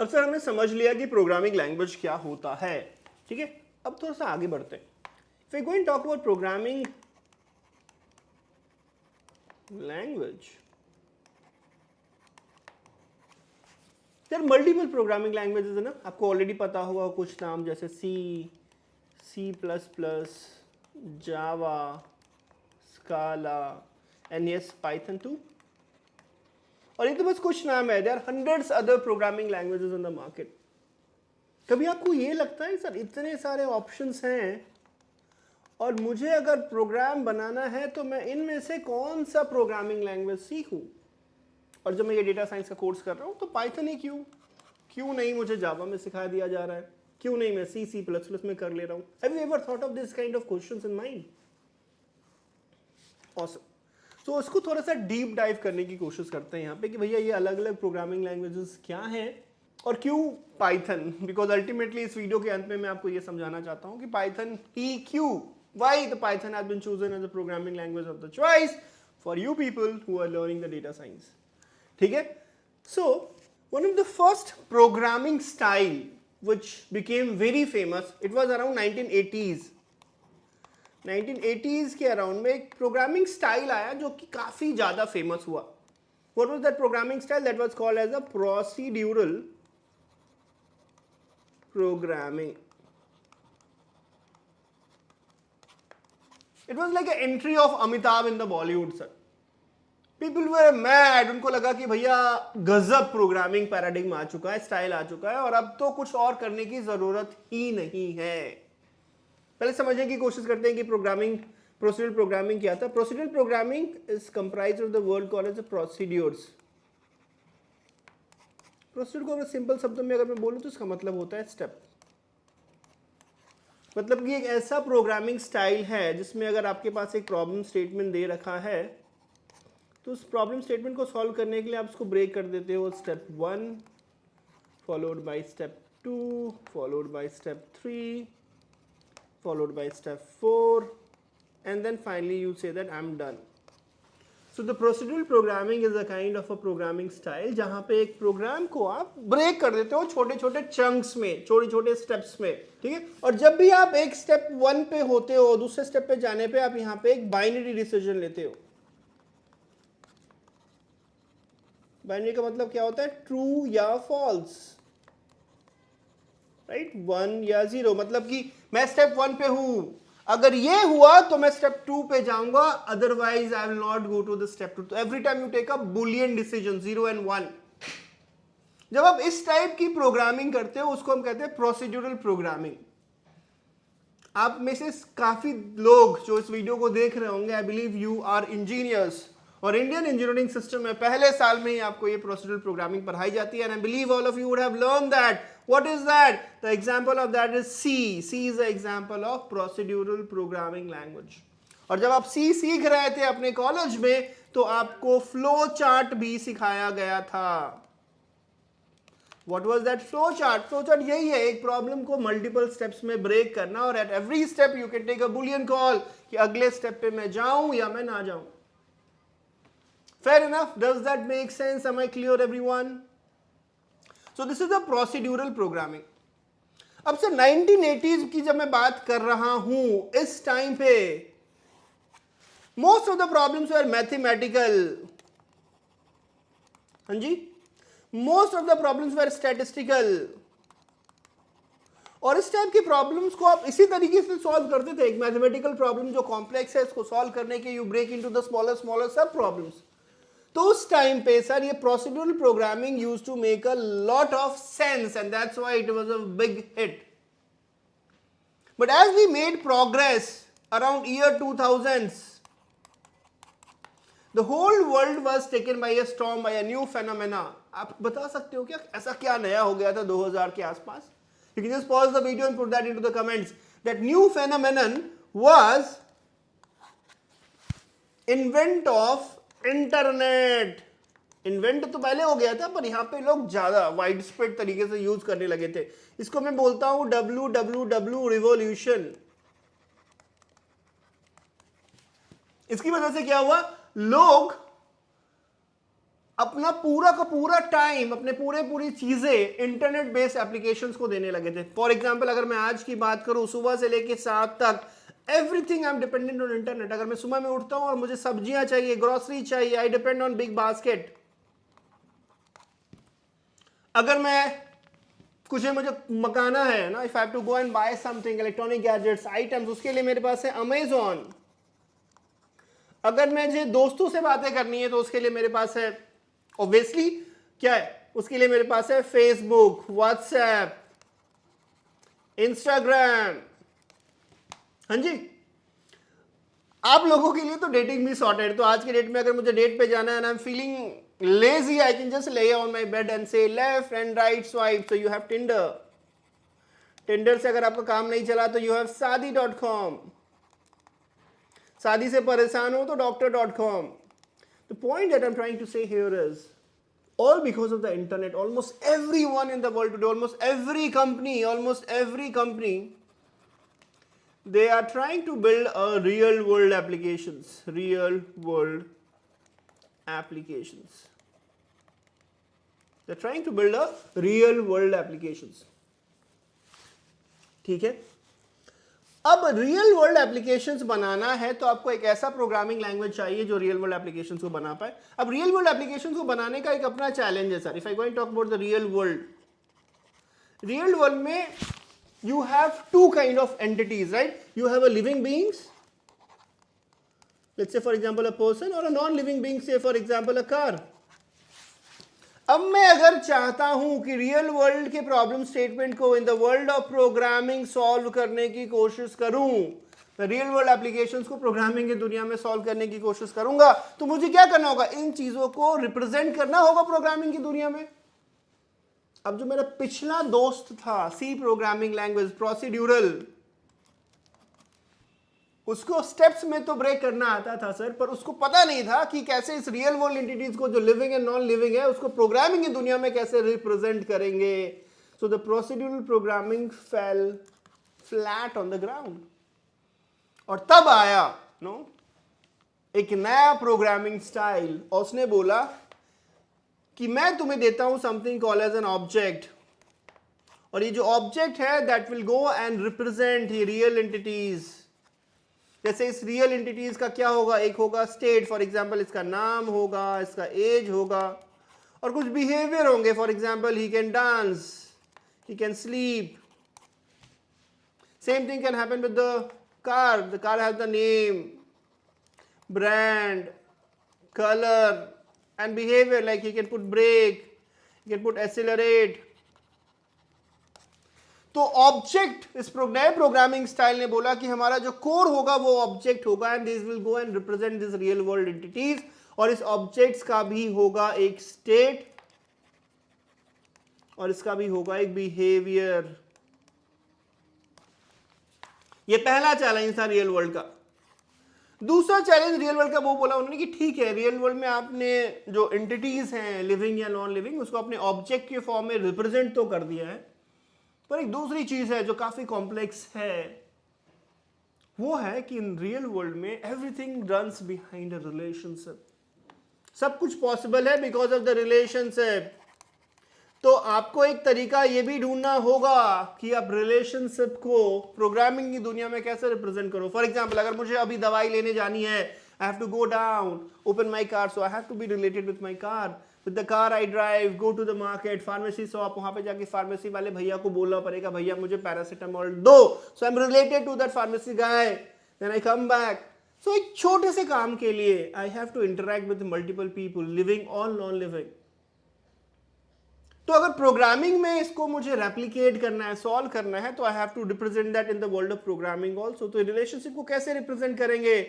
अब सर हमने समझ लिया कि प्रोग्रामिंग लैंग्वेज क्या होता है, ठीक है। अब थोड़ा सा आगे बढ़ते हैं। If we go and talk about programming language, there are multiple programming languages है ना, आपको ऑलरेडी पता होगा कुछ नाम जैसे C++, Java, Scala and yes Python too. और ये तो बस कुछ नाम है, there are hundreds other programming languages in the market. कभी आपको ये लगता है सर इतने सारे ऑप्शंस हैं और मुझे अगर प्रोग्राम बनाना है तो मैं इनमें से कौन सा प्रोग्रामिंग लैंग्वेज सीखूं? और जब मैं ये डेटा साइंस का कोर्स कर रहा हूं तो पाइथन ही क्यों नहीं मुझे जावा में सिखा दिया जा रहा है? क्यों नहीं मैं C++ में कर ले रहा हूं? Have you ever thought of this kind of questions in mind? Awesome. तो इसको थोड़ा सा डीप डाइव करने की कोशिश करते हैं यहाँ पे कि भैया ये अलग अलग प्रोग्रामिंग लैंग्वेजेस क्या हैं और क्यों पाइथन? बिकॉज अल्टीमेटली इस वीडियो के अंत में मैं आपको ये समझाना चाहता हूँ कि पाइथन ही क्यों, why the Python has been chosen as a programming language of the choice for you people who are learning the data science. ठीक है? So one of the first programming style which became very famous, it was around 1980s. 1980s के around में एक programming style आया जो कि काफी ज्यादा फेमस हुआ. What was that programming style? That was called as a procedural programming. It was like an entry of Amitabh in the Bollywood, sir. People were mad. उनको लगा कि भैया गजब प्रोग्रामिंग पैराडिग्म आ चुका है, स्टाइल आ चुका है और अब तो कुछ और करने की जरूरत ही नहीं है. पहले समझने की कोशिश करते हैं कि प्रोसीड्यूरल प्रोग्रामिंग क्या था. Procedural programming is comprised of the word called as procedures. Procedure को अगर सिंपल शब्दों में अगर मैं बोलूं तो इसका मतलब होता है स्टेप. मतलब कि एक ऐसा प्रोग्रामिंग स्टाइल है जिसमें अगर आपके पास एक प्रॉब्लम स्टेटमेंट दे रखा है तो उस प्रॉब्लम स्टेटमेंट को सॉल्व करने के लिए आप उसको ब्रेक कर देते हो. Step 1 followed by step 2 followed by step 3 followed by step 4 and then finally you say that I am done. So the procedural programming is a kind of a programming style जहां पे एक programme को आप break कर देते हो छोटे छोटे चंक्स में, छोटे छोटे स्टेप्स में, ठीक है. और जब भी आप एक स्टेप 1 पे होते हो दूसरे स्टेप पे जाने पे आप यहाँ पे एक बाइनरी डिसीजन लेते हो. बाइनरी का मतलब क्या होता है? ट्रू या फॉल्स, राइट. 1 या 0. मतलब कि मैं स्टेप 1 पे हूं, अगर ये हुआ तो मैं स्टेप 2 पे जाऊंगा, otherwise I will not go to the step 2. Every time you take a boolean decision 0 and 1. जब आप इस टाइप की प्रोग्रामिंग करते हो उसको हम कहते हैं प्रोसीड्यूरल प्रोग्रामिंग. आप में से काफी लोग जो इस वीडियो को देख रहे होंगे, I believe you are engineers और इंडियन इंजीनियरिंग सिस्टम में पहले साल में ही आपको ये प्रोसीड्यूरल प्रोग्रामिंग पढ़ाई जाती है. And I believe all of you would have learn that. What is that? The example of that is C. C is the example of procedural programming language. और जब आप C सीख रहे थे अपने कॉलेज में तो आपको फ्लो चार्ट भी सिखाया गया था. What was that flow chart? Flow chart यही है, एक प्रॉब्लम को मल्टीपल स्टेप्स में ब्रेक करना और at every step you can take a boolean call कि अगले स्टेप पे मैं जाऊं या मैं ना जाऊं. Fair enough? Does that make sense? Am I clear, everyone? So this is the procedural programming. अब से 1980s की जब मैं बात कर रहा हूं, इस टाइम पे most of the problems were mathematical. हाँ जी, most of the problems were statistical. और इस टाइप की प्रॉब्लम्स को आप इसी तरीके से सॉल्व करते थे. एक मैथमेटिकल प्रॉब्लम जो कॉम्प्लेक्स है इसको सॉल्व करने के you break into the smaller sub problems. तो उस टाइम पे सर ये procedural programming used to make a lot of sense and that's why it was a big hit. But as we made progress around year 2000s the whole world was taken by a storm by a new phenomena. आप बता सकते हो क्या ऐसा क्या नया हो गया था 2000 के आसपास? You can just pause the video and put that into the comments. That new phenomenon was invent of internet. Invent तो पहले हो गया था पर यहां पे लोग ज्यादा वाइड स्प्रेड तरीके से यूज करने लगे थे. इसको मैं बोलता हूं WWW रिवॉल्यूशन. इसकी वजह से क्या हुआ, लोग अपना पूरा का पूरा टाइम, अपने पूरी चीजें इंटरनेट बेस्ड एप्लीकेशंस को देने लगे थे। फॉर एग्जांपल अगर मैं आज की बात करूं, सुबह से लेके शाम तक everything I am dependent on internet. अगर मैं सुबह में उठता हूं और मुझे सब्जियां चाहिए, ग्रोसरी चाहिए, I depend on Big Basket. अगर मैं मुझे मकाना है ना, if I have to go and buy something, electronic gadgets, items, उसके लिए मेरे पास है अमेजॉन। अगर मुझे दोस्तों से बातें करनी है तो उसके लिए मेरे पास है ऑब्वियसली क्या है, उसके लिए मेरे पास है फेसबुक, व्हाट्सएप, इंस्टाग्राम। हाँ जी, आप लोगों के लिए तो डेटिंग भी सॉर्टेड। तो आज के डेट में अगर मुझे डेट पे जाना है and I am feeling lazy, I can just lay on my bed and say left and right swipe. So you have Tinder. Tinder से अगर आपका काम नहीं चला तो यू हैव शादी.com। शादी से परेशान हो तो doctor.com। The point that I'm trying to say here is, all because of the internet, almost everyone in the world today, almost every company, they are trying to build a real world applications. They're trying to build a real world applications. ठीक है, अब real world applications बनाना है तो आपको एक ऐसा programming language चाहिए जो रियल वर्ल्ड एप्लीकेशंस को बना पाए। अब रियल वर्ल्ड एप्लीकेशंस को बनाने का एक अपना चैलेंज है sir. If I going talk about the real world में you have two kind of entities, right? You have a living beings, let's say for example a person, और a non living being, say for example a car. अब मैं अगर चाहता हूं कि real world के problem statement को in the world of programming solve करने की कोशिश करूं, मैं रियल वर्ल्ड एप्लीकेशंस को प्रोग्रामिंग की दुनिया में सॉल्व करने की कोशिश करूंगा, तो मुझे क्या करना होगा? इन चीजों को रिप्रेजेंट करना होगा प्रोग्रामिंग की दुनिया में। अब जो मेरा पिछला दोस्त था, सी प्रोग्रामिंग लैंग्वेज, प्रोसीड्यूरल, उसको स्टेप्स में तो ब्रेक करना आता था सर, पर उसको पता नहीं था कि कैसे इस रियल वर्ल्ड एंटिटीज को, जो लिविंग एंड नॉन लिविंग है, उसको प्रोग्रामिंग की दुनिया में कैसे रिप्रेजेंट करेंगे। So the procedural programming fail flat on the ground. और तब आया एक नया प्रोग्रामिंग स्टाइल, और उसने बोला कि मैं तुम्हें देता हूं something called as an object, और ये जो ऑब्जेक्ट है that will go and represent ये रियल एंटिटीज। जैसे इस रियल एंटिटीज का क्या होगा? एक होगा स्टेट, फॉर एग्जांपल इसका नाम होगा, इसका एज होगा, और कुछ बिहेवियर होंगे। For example he can dance, he can sleep. Same thing can happen with the car has the name, brand, colour and behavior, like he can put brake, he can put accelerate. तो object, इस नए programming style ने बोला कि हमारा जो core होगा वो ऑब्जेक्ट होगा, and this will go and represent this real world entities, और इस ऑब्जेक्ट्स का भी होगा एक स्टेट, और इसका भी होगा एक बिहेवियर। ये पहला चैलेंज था रियल वर्ल्ड का। दूसरा चैलेंज रियल वर्ल्ड का वो बोला उन्होंने कि ठीक है, रियल वर्ल्ड में आपने जो एंटिटीज हैं, लिविंग या नॉन लिविंग, उसको अपने ऑब्जेक्ट के फॉर्म में रिप्रेजेंट तो कर दिया है, पर एक दूसरी चीज है जो काफी कॉम्प्लेक्स है, वो है कि इन रियल वर्ल्ड में everything runs behind a relationship. सब कुछ पॉसिबल है बिकॉज ऑफ द रिलेशनशिप। तो आपको एक तरीका ये भी ढूंढना होगा कि आप रिलेशनशिप को प्रोग्रामिंग की दुनिया में कैसे रिप्रेजेंट करो। फॉर एग्जांपल अगर मुझे अभी दवाई लेने जानी है, I have to go down, open my car, so I have to be related with my car. With the car I drive, go to the market, pharmacy shop, वहां पे जाके फार्मेसी वाले भैया को बोलना पड़ेगा, भैया मुझे पैरासिटामोल दो, so I am related to that pharmacy guy, then I come back. So एक छोटे से काम के लिए I have to interact with multiple people, living और नॉन लिविंग। तो अगर प्रोग्रामिंग में इसको मुझे रेप्लिकेट करना है, सॉल्व करना है, तो I have to represent that in the world of programming also. तो रिलेशनशिप को कैसे रिप्रेजेंट करेंगे?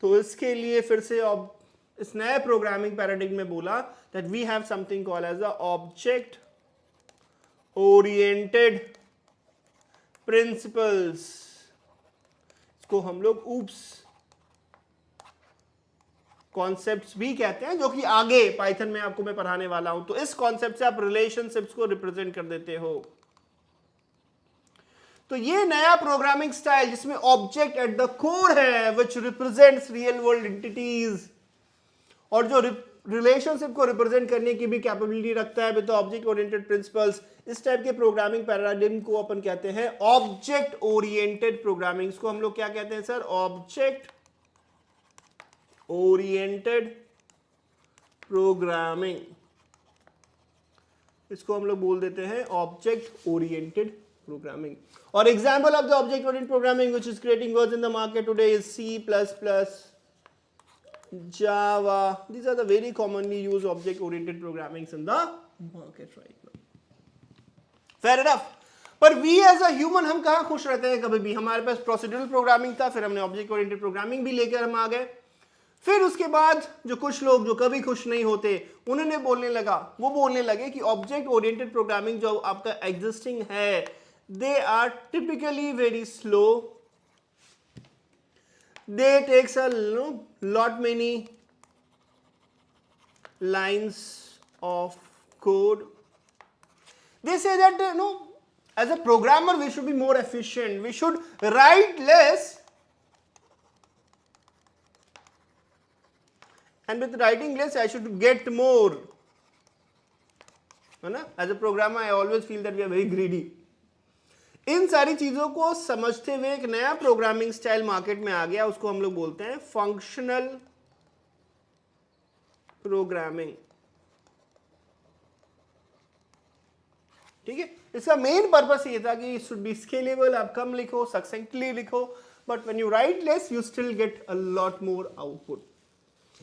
तो इसके लिए फिर से इस नए प्रोग्रामिंग पैराडिग्म में बोला that we have something called as a object oriented principles. इसको हम लोग ऊप्स कॉन्सेप्ट्स भी कहते हैं, जो कि आगे पाइथन में आपको मैं पढ़ाने वाला हूं। तो इस कॉन्सेप्ट से आप रिलेशनशिप्स को रिप्रेजेंट कर देते हो। तो ये नया प्रोग्रामिंग स्टाइल जिसमें ऑब्जेक्ट एट द कोर है, विच रिप्रेजेंट्स रियल वर्ल्ड एंटिटीज, और जो रिलेशनशिप को रिप्रेजेंट करने की भी कैपेबिलिटी रखता है विद ऑब्जेक्ट ओरिएंटेड प्रिंसिपल्स। इस टाइप के प्रोग्रामिंग पैराडिग्म को अपन कहते हैं ऑब्जेक्ट ओरिएंटेड प्रोग्रामिंग। इसको हम लोग क्या कहते हैं सर? Object oriented programming. इसको हम लोग बोल देते हैं ऑब्जेक्ट ओरिएंटेड प्रोग्रामिंग। और example of the object oriented programming which is creating words in the market today is C++, Java. These are the very commonly used object oriented programmings in the market right now. Fair enough. पर we as a human हम कहाँ खुश रहते हैं कभी भी? हमारे पास procedural programming था, फिर हमने ऑब्जेक्ट ओरिएंटेड प्रोग्रामिंग भी लेकर हम आ गए। फिर उसके बाद जो कुछ लोग जो कभी खुश नहीं होते उन्होंने वो बोलने लगे कि ऑब्जेक्ट ओरिएंटेड प्रोग्रामिंग जो आपका एग्जिस्टिंग है, they are typically very slow, they takes a lot many lines of code. They say that as a programmer we should be more efficient, we should write less, and with writing less I should get more, है ना? As a programmer I always feel that we are very greedy. इन सारी चीजों को समझते हुए एक नया programming style market में आ गया, उसको हम लोग बोलते हैं फंक्शनल प्रोग्रामिंग। ठीक है, इसका मेन पर्पस ये था कि शुड बी स्केलेबल, आप कम लिखो, सक्सेंटली लिखो, but when you right less you still get a lot more output.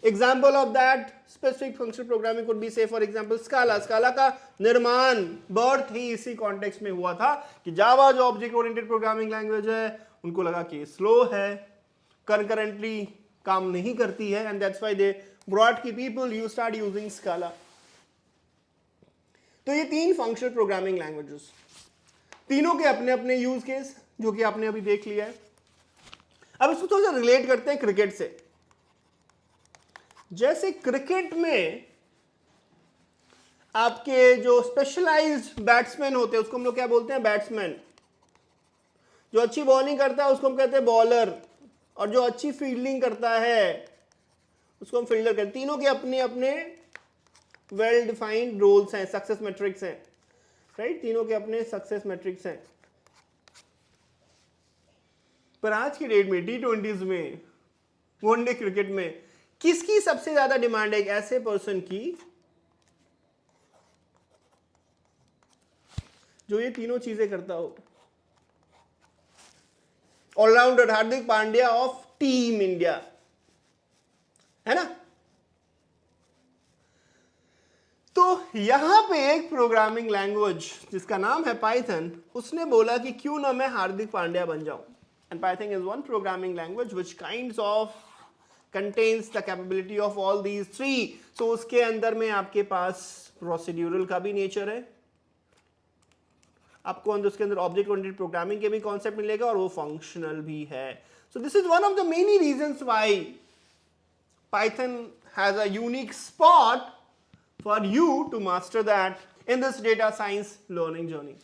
Example of that specific functional programming could be say for example Scala. Scala का निर्माण बर्थ ही इसी context में हुआ था कि जावा जो ऑब्जेक्ट ओरिएंटेड प्रोग्रामिंग लैंग्वेज है उनको लगा कि स्लो है, कंकरेंटली काम नहीं करती है, and that's why they brought की people you start using Scala। तो ये तीन फंक्शनल प्रोग्रामिंग लैंग्वेजेस, तीनों के अपने अपने यूज केस जो कि आपने अभी देख लिया है। अब इसको थोड़ा सा रिलेट करते हैं क्रिकेट से। जैसे क्रिकेट में आपके जो स्पेशलाइज्ड बैट्समैन होते हैं उसको हम लोग क्या बोलते हैं? बैट्समैन। जो अच्छी बॉलिंग करता है उसको हम कहते हैं बॉलर, और जो अच्छी फील्डिंग करता है उसको हम फील्डर कहते हैं। तीनों के अपने अपने वेल डिफाइंड रोल्स हैं, सक्सेस मैट्रिक्स हैं, राइट? तीनों के अपने सक्सेस मैट्रिक्स हैं। पर आज की डेट में T20s में, वनडे क्रिकेट में किसकी सबसे ज्यादा डिमांड है? एक ऐसे पर्सन की जो ये तीनों चीजें करता हो। All rounder Hardik Pandya of team India, है ना? तो यहां पे एक प्रोग्रामिंग लैंग्वेज जिसका नाम है पाइथन, उसने बोला कि क्यों ना मैं हार्दिक पांड्या बन जाऊं। And Python is one programming language which kinds of contains the capability of all these three. So उसके अंदर में आपके पास प्रोसीड्यूरल का भी नेचर है, आपको अंदर उसके अंदर ऑब्जेक्ट ओरिएंटेड प्रोग्रामिंग के भी कॉन्सेप्ट मिलेगा, और वो फंक्शनल भी है। So this is one of the many reasons why Python has a unique spot for you to master that in this data science learning journey.